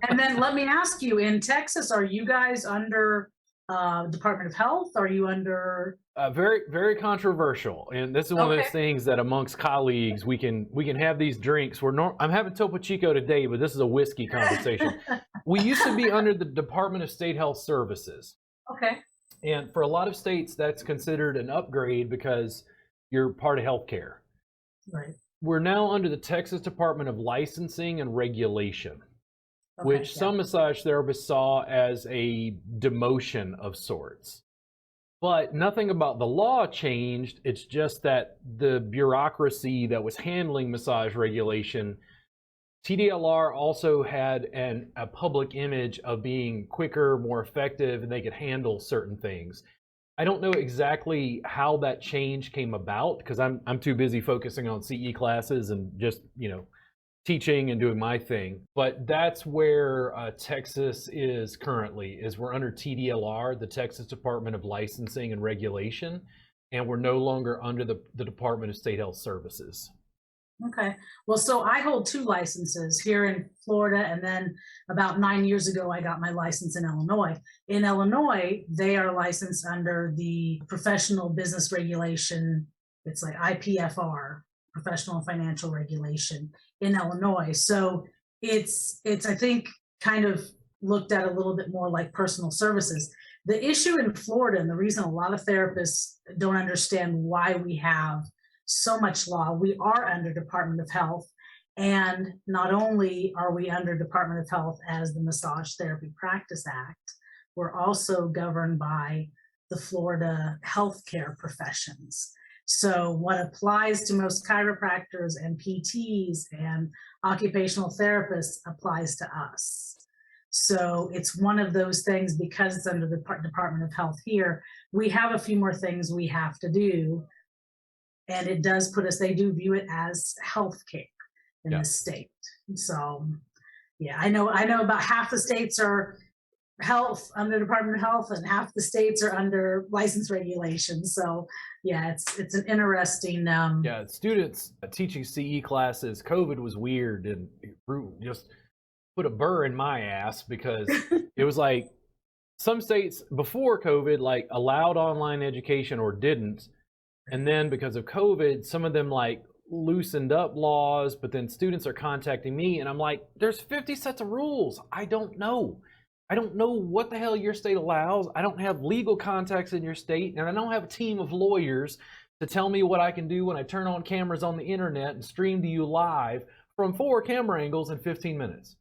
And then let me ask you, in Texas, are you guys under Department of Health? Are you under? Very, very controversial, and this is one of Okay. those things that amongst colleagues we can have these drinks. I'm having Topo Chico today, but this is a whiskey conversation. We used to be under the Department of State Health Services, Okay. and for a lot of states, that's considered an upgrade because you're part of healthcare. Right. We're now under the Texas Department of Licensing and Regulation, Okay. which Yeah. some massage therapists saw as a demotion of sorts. But nothing about the law changed. It's just that the bureaucracy that was handling massage regulation, TDLR also had a public image of being quicker, more effective, and they could handle certain things. I don't know exactly how that change came about because I'm too busy focusing on CE classes and just, teaching and doing my thing. But that's where Texas is currently, is we're under TDLR, the Texas Department of Licensing and Regulation, and we're no longer under the Department of State Health Services. Okay. Well, so I hold two licenses here in Florida, and then about 9 years ago, I got my license in Illinois. In Illinois, they are licensed under the Professional Business Regulation. It's like IPFR, Professional and Financial Regulation in Illinois. So it's I think kind of looked at a little bit more like personal services. The issue in Florida, and the reason a lot of therapists don't understand why we have so much law, we are under Department of Health. And not only are we under Department of Health as the Massage Therapy Practice Act, we're also governed by the Florida healthcare professions. So what applies to most chiropractors and PTs and occupational therapists applies to us. So it's one of those things, because it's under the Department of Health here, we have a few more things we have to do. And it does put us, they do view it as healthcare in Yeah. the state. So yeah, I know about half the states are health under Department of Health and half the states are under license regulations. So yeah, it's an interesting Yeah, students teaching CE classes, COVID was weird and it just put a burr in my ass because it was like some states before COVID like allowed online education or didn't. And then because of COVID, some of them like loosened up laws, but then students are contacting me and I'm like, there's 50 sets of rules. I don't know. I don't know what the hell your state allows. I don't have legal contacts in your state, and I don't have a team of lawyers to tell me what I can do when I turn on cameras on the internet and stream to you live from 4 camera angles in 15 minutes.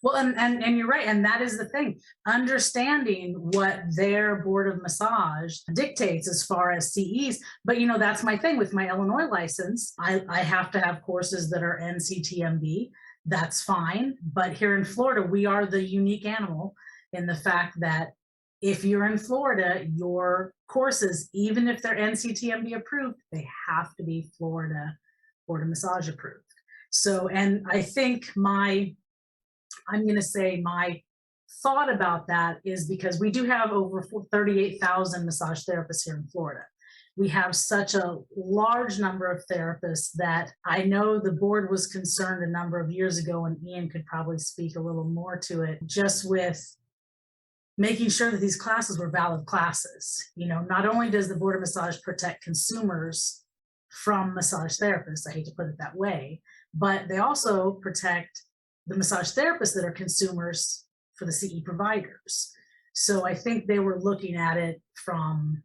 Well, and you're right, and that is the thing. Understanding what their board of massage dictates as far as CEs, but that's my thing with my Illinois license. I have to have courses that are NCTMB. That's fine, but here in Florida, we are the unique animal in the fact that if you're in Florida, your courses, even if they're NCTMB approved, they have to be Florida Board of Massage approved. So, and I think I'm going to say my thought about that is because we do have over 38,000 massage therapists here in Florida. We have such a large number of therapists that I know the board was concerned a number of years ago, and Ian could probably speak a little more to it, just with making sure that these classes were valid classes. Not only does the Board of Massage protect consumers from massage therapists, I hate to put it that way, but they also protect the massage therapists that are consumers for the CE providers. So I think they were looking at it from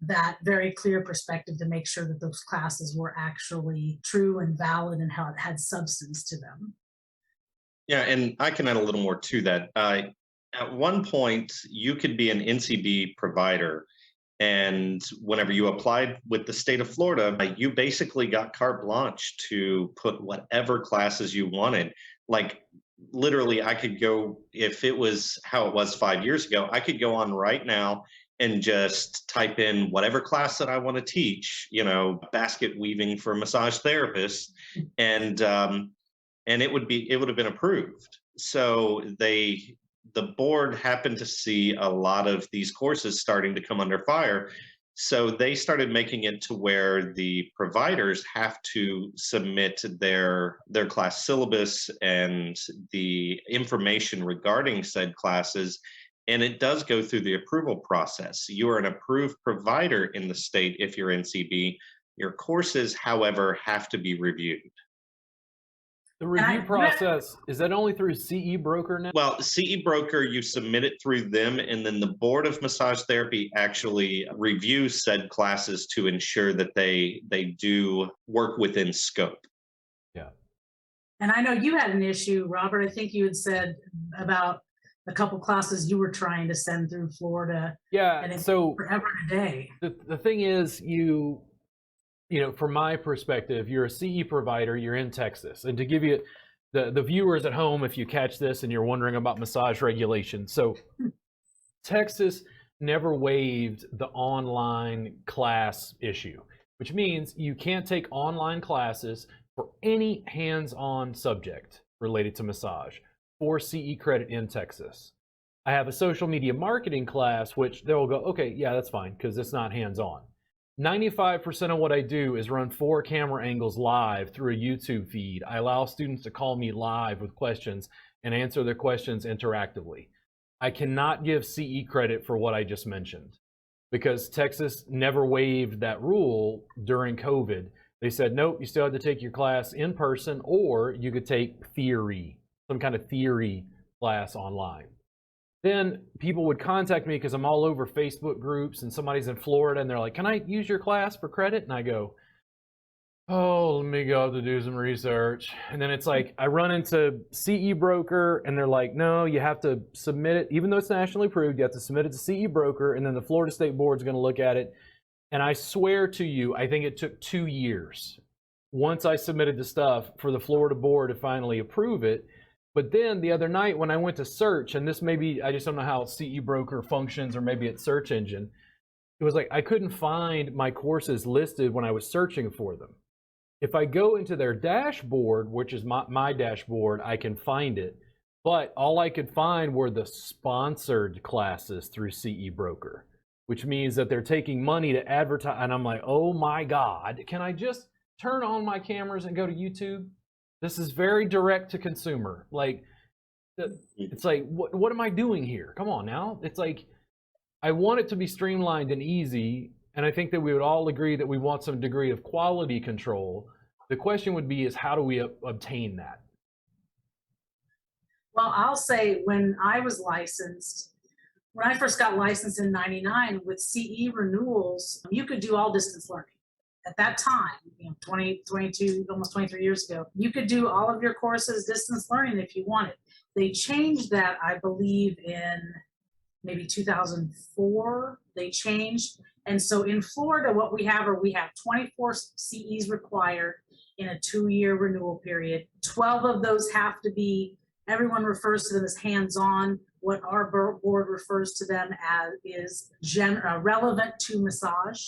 that very clear perspective to make sure that those classes were actually true and valid and how it had substance to them. Yeah, and I can add a little more to that. At one point, you could be an NCB provider, and whenever you applied with the state of Florida, you basically got carte blanche to put whatever classes you wanted. Like literally, I could go, if it was how it was 5 years ago, I could go on right now and just type in whatever class that I want to teach, basket weaving for massage therapists, and it would have been approved. So the board happened to see a lot of these courses starting to come under fire So they started making it to where the providers have to submit their class syllabus and the information regarding said classes, and it does go through the approval process. You are an approved provider in the state if you're NCB. Your courses, however, have to be reviewed. The review process, is that only through CE Broker now? Well, CE Broker, you submit it through them, and then the Board of Massage Therapy actually reviews said classes to ensure that they do work within scope. Yeah. And I know you had an issue, Robert. I think you had said about a couple classes you were trying to send through Florida. Yeah, and so forever and a day. the thing is, you know, from my perspective, you're a CE provider, you're in Texas. And to give you the viewers at home, if you catch this and you're wondering about massage regulation. So Texas never waived the online class issue, which means you can't take online classes for any hands-on subject related to massage for CE credit in Texas. I have a social media marketing class, which they'll go, okay, yeah, that's fine, because it's not hands-on. 95% of what I do is run 4 camera angles live through a YouTube feed. I allow students to call me live with questions and answer their questions interactively. I cannot give CE credit for what I just mentioned because Texas never waived that rule during COVID. They said, nope, you still have to take your class in person, or you could take theory, some kind of theory class online. Then people would contact me because I'm all over Facebook groups and somebody's in Florida and they're like, can I use your class for credit? And I go, oh, let me go to do some research. And then it's like, I run into CE Broker and they're like, no, you have to submit it. Even though it's nationally approved, you have to submit it to CE Broker, and then the Florida State Board is going to look at it. And I swear to you, I think it took 2 years once I submitted the stuff for the Florida Board to finally approve it. But then the other night when I went to search, and this maybe, I just don't know how CE Broker functions, or maybe it's search engine, it was like I couldn't find my courses listed when I was searching for them. If I go into their dashboard, which is my dashboard, I can find it. But all I could find were the sponsored classes through CE Broker, which means that they're taking money to advertise. And I'm like, oh my God, can I just turn on my cameras and go to YouTube? This is very direct to consumer. Like, it's like, what am I doing here? Come on now. It's like, I want it to be streamlined and easy. And I think that we would all agree that we want some degree of quality control. The question would be is how do we obtain that? Well, I'll say when I was licensed, when I first got licensed in '99 with CE renewals, you could do all distance learning. At that time, 22, almost 23 years ago, you could do all of your courses distance learning if you wanted. They changed that, I believe, in maybe 2004. They changed. And so in Florida, what we have 24 CEs required in a 2-year renewal period. 12 of those have to be, everyone refers to them as hands-on. What our board refers to them as is relevant to massage.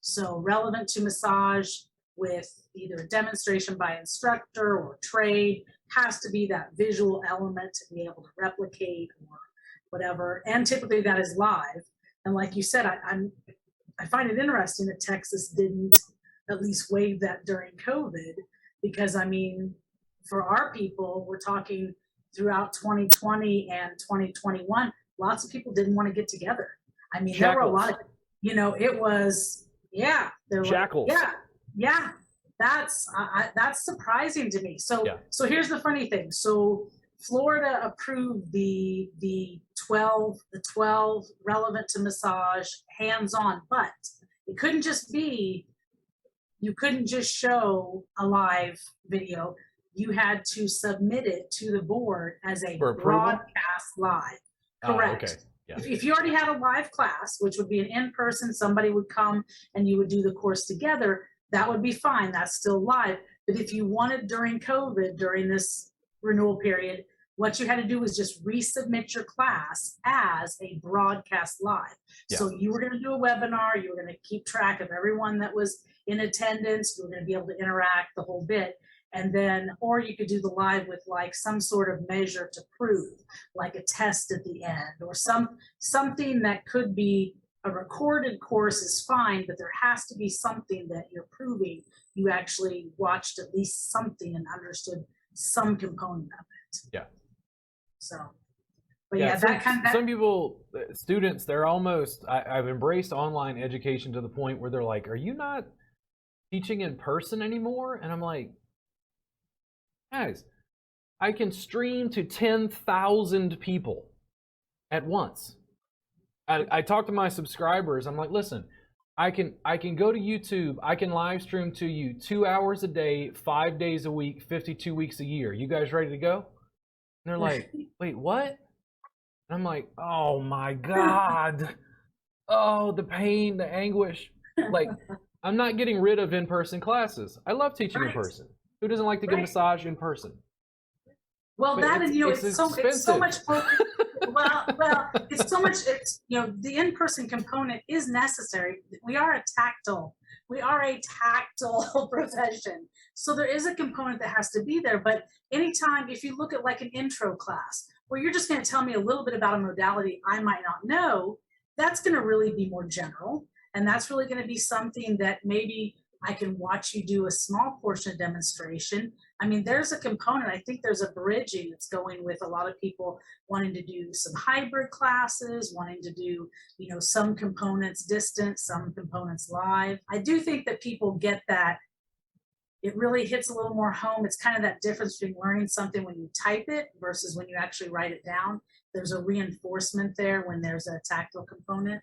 So relevant to massage with either a demonstration by instructor or trade, has to be that visual element to be able to replicate or whatever. And typically that is live. And like you said, I find it interesting that Texas didn't at least waive that during COVID, because I mean, for our people, we're talking throughout 2020 and 2021, lots of people didn't want to get together. I mean, there were a lot of, it was, yeah, there were shackles. Yeah, that's surprising to me. So here's the funny thing. So Florida approved the 12 relevant to massage hands-on, but it couldn't just be, you couldn't just show a live video. You had to submit it to the board as a broadcast live. Correct. Okay. Yeah. If you already had a live class, which would be an in-person, somebody would come and you would do the course together, that would be fine. That's still live. But if you wanted during COVID, during this renewal period, what you had to do was just resubmit your class as a broadcast live. Yeah. So you were going to do a webinar, you were going to keep track of everyone that was in attendance, you were going to be able to interact the whole bit. And then, or you could do the live with like some sort of measure to prove, like a test at the end, or something that could be a recorded course is fine, but there has to be something that you're proving you actually watched at least something and understood some component of it. Yeah. So, but yeah, some, that kind of, some people, students, they're almost, I've embraced online education to the point where they're like, are you not teaching in person anymore? And I'm like, guys, I can stream to 10,000 people at once. I talk to my subscribers. I'm like, listen, I can go to YouTube. I can live stream to you 2 hours a day, 5 days a week, 52 weeks a year. You guys ready to go? And they're like, wait, what? And I'm like, oh my God. Oh, the pain, the anguish. Like, I'm not getting rid of in-person classes. I love teaching in person. Who doesn't like to get a massage in person? Well, But that, and you know, it's it's so much more. Well, it's so much. It's, you know, the in-person component is necessary. We are a tactile profession, so there is a component that has to be there. But anytime, if you look at like an intro class where you're just going to tell me a little bit about a modality I might not know, that's going to really be more general, and that's really going to be something that maybe I can watch you do a small portion of demonstration. I mean, there's a component, I think there's a bridging that's going with a lot of people wanting to do some hybrid classes, wanting to do, you know, some components distant, some components live. I do think that people get that. It really hits a little more home. It's kind of that difference between learning something when you type it versus when you actually write it down. There's a reinforcement there when there's a tactile component.